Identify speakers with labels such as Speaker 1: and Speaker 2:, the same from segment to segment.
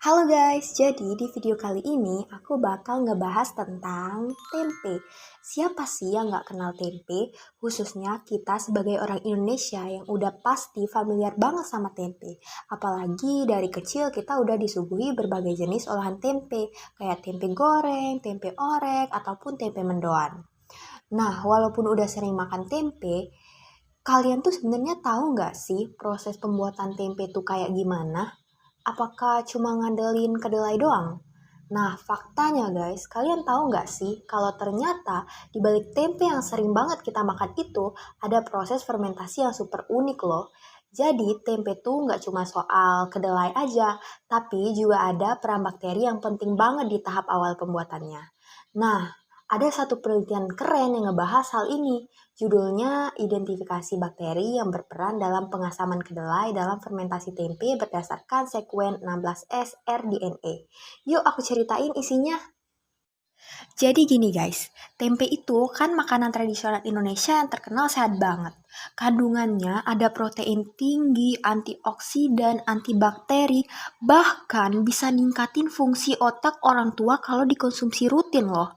Speaker 1: Halo guys, jadi di video kali ini aku bakal ngebahas tentang tempe. Siapa sih yang nggak kenal tempe? Khususnya kita sebagai orang Indonesia yang udah pasti familiar banget sama tempe. Apalagi dari kecil kita udah disuguhi berbagai jenis olahan tempe, kayak tempe goreng, tempe orek, ataupun tempe mendoan. Nah, walaupun udah sering makan tempe, kalian tuh sebenarnya tahu nggak sih proses pembuatan tempe tuh kayak gimana? Apakah cuma ngandelin kedelai doang? Nah, faktanya guys, kalian tahu nggak sih kalau ternyata di balik tempe yang sering banget kita makan itu ada proses fermentasi yang super unik loh. Jadi tempe tuh nggak cuma soal kedelai aja, tapi juga ada peran bakteri yang penting banget di tahap awal pembuatannya. Nah, ada satu penelitian keren yang ngebahas hal ini. Judulnya Identifikasi Bakteri yang Berperan dalam Pengasaman Kedelai dalam Fermentasi Tempe berdasarkan sekuen 16S rDNA. Yuk aku ceritain isinya. Jadi gini guys, tempe itu kan makanan tradisional Indonesia yang terkenal sehat banget. Kandungannya ada protein tinggi, antioksidan, antibakteri, bahkan bisa ningkatin fungsi otak orang tua kalau dikonsumsi rutin loh.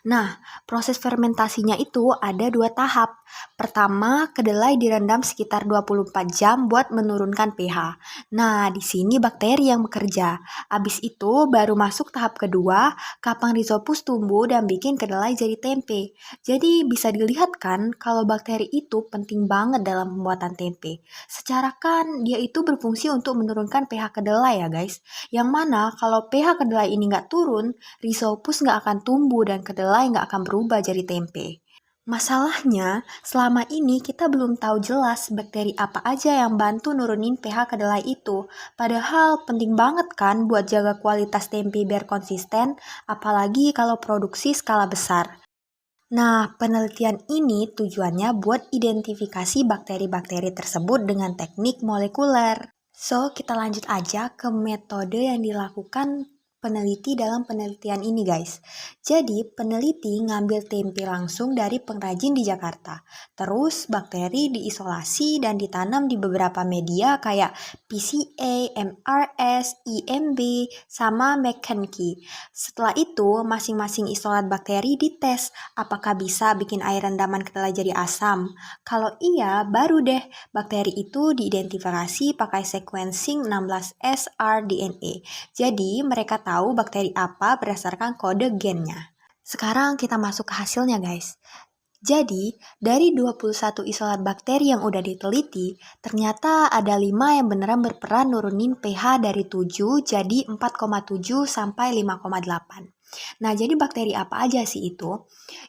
Speaker 1: Nah, proses fermentasinya itu ada dua tahap. Pertama, kedelai direndam sekitar 24 jam buat menurunkan pH. Nah, di sini bakteri yang bekerja. Habis itu baru masuk tahap kedua, kapang rhizopus tumbuh dan bikin kedelai jadi tempe. Jadi bisa dilihat kan kalau bakteri itu penting banget dalam pembuatan tempe. Secara kan dia itu berfungsi untuk menurunkan pH kedelai ya guys. Yang mana kalau pH kedelai ini nggak turun, rhizopus nggak akan tumbuh dan kedelai nggak akan berubah jadi tempe. Masalahnya, selama ini kita belum tahu jelas bakteri apa aja yang bantu nurunin pH kedelai itu. Padahal penting banget kan buat jaga kualitas tempe biar konsisten, apalagi kalau produksi skala besar. Nah, penelitian ini tujuannya buat identifikasi bakteri-bakteri tersebut dengan teknik molekuler. So, kita lanjut aja ke metode yang dilakukan peneliti dalam penelitian ini guys. Jadi, peneliti ngambil tempe langsung dari pengrajin di Jakarta. Terus, bakteri diisolasi dan ditanam di beberapa media kayak PCA, MRS, EMB, sama McKenkie. Setelah itu, masing-masing isolat bakteri dites apakah bisa bikin air rendaman kedelai jadi asam. Kalau iya, baru deh bakteri itu diidentifikasi pakai sequencing 16S rDNA. Jadi, mereka tahu bakteri apa berdasarkan kode gennya. Sekarang kita masuk ke hasilnya guys. Jadi, dari 21 isolat bakteri yang udah diteliti, ternyata ada 5 yang beneran berperan nurunin pH dari 7 jadi 4,7 sampai 5,8. Nah, jadi bakteri apa aja sih itu?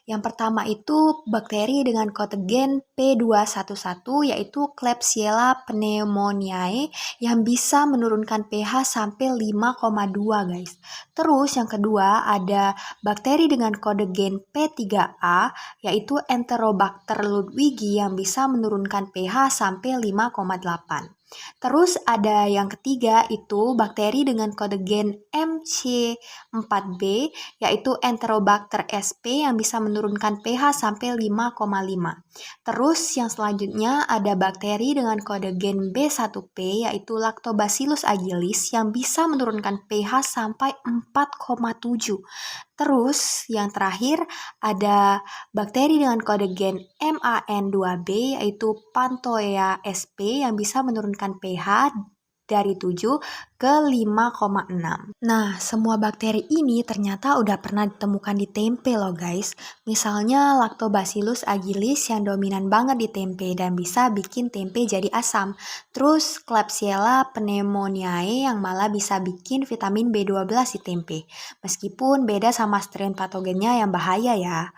Speaker 1: Yang pertama itu bakteri dengan kode gen P211 yaitu Klebsiella pneumoniae yang bisa menurunkan pH sampai 5,2 guys. Terus yang kedua ada bakteri dengan kode gen P3A yaitu Enterobacter ludwigi yang bisa menurunkan pH sampai 5,8. Terus ada yang ketiga itu bakteri dengan kode gen MC4B yaitu Enterobacter sp yang bisa menurunkan pH sampai 5,5. Terus yang selanjutnya ada bakteri dengan kode gen B1P yaitu Lactobacillus agilis yang bisa menurunkan pH sampai 4,7. Terus yang terakhir ada bakteri dengan kode gen MAN2B yaitu Panthoea sp yang bisa menurunkan pH dari 7 ke 5,6. Nah, semua bakteri ini ternyata udah pernah ditemukan di tempe loh guys. Misalnya Lactobacillus agilis yang dominan banget di tempe dan bisa bikin tempe jadi asam. Terus Klebsiella pneumoniae yang malah bisa bikin vitamin B12 di tempe. Meskipun beda sama strain patogennya yang bahaya ya.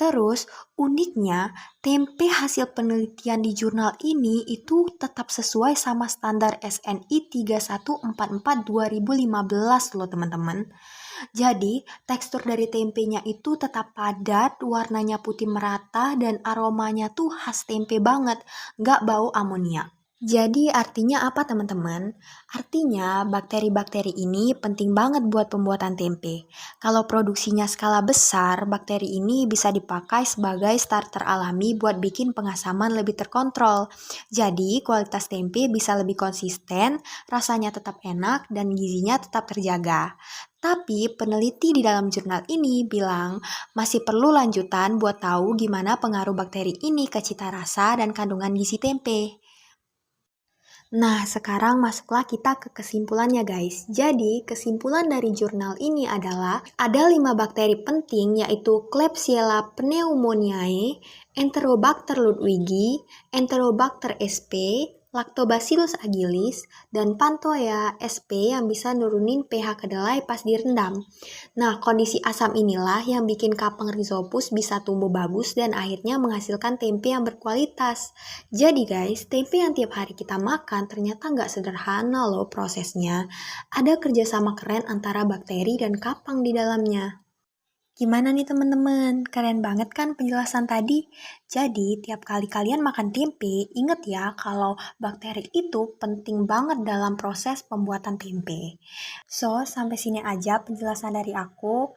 Speaker 1: Terus, uniknya, tempe hasil penelitian di jurnal ini itu tetap sesuai sama standar SNI 3144 2015 loh teman-teman. Jadi, tekstur dari tempenya itu tetap padat, warnanya putih merata, dan aromanya tuh khas tempe banget, nggak bau amonia. Jadi artinya apa teman-teman? Artinya bakteri-bakteri ini penting banget buat pembuatan tempe. Kalau produksinya skala besar, bakteri ini bisa dipakai sebagai starter alami buat bikin pengasaman lebih terkontrol. Jadi kualitas tempe bisa lebih konsisten, rasanya tetap enak, dan gizinya tetap terjaga. Tapi peneliti di dalam jurnal ini bilang masih perlu lanjutan buat tahu gimana pengaruh bakteri ini ke cita rasa dan kandungan gizi tempe. Nah, sekarang masuklah kita ke kesimpulannya guys. Jadi, kesimpulan dari jurnal ini adalah ada 5 bakteri penting yaitu Klebsiella pneumoniae, Enterobacter ludwigi, Enterobacter sp, Lactobacillus agilis, dan Pantoea sp yang bisa nurunin pH kedelai pas direndam. Nah, kondisi asam inilah yang bikin kapeng rhizopus bisa tumbuh bagus dan akhirnya menghasilkan tempe yang berkualitas. Jadi guys, tempe yang tiap hari kita makan ternyata nggak sederhana loh prosesnya. Ada kerjasama keren antara bakteri dan kapang di dalamnya. Gimana nih teman-teman? Keren banget kan penjelasan tadi? Jadi, tiap kali kalian makan tempe, ingat ya kalau bakteri itu penting banget dalam proses pembuatan tempe. So, sampai sini aja penjelasan dari aku.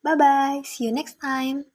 Speaker 1: Bye-bye, see you next time.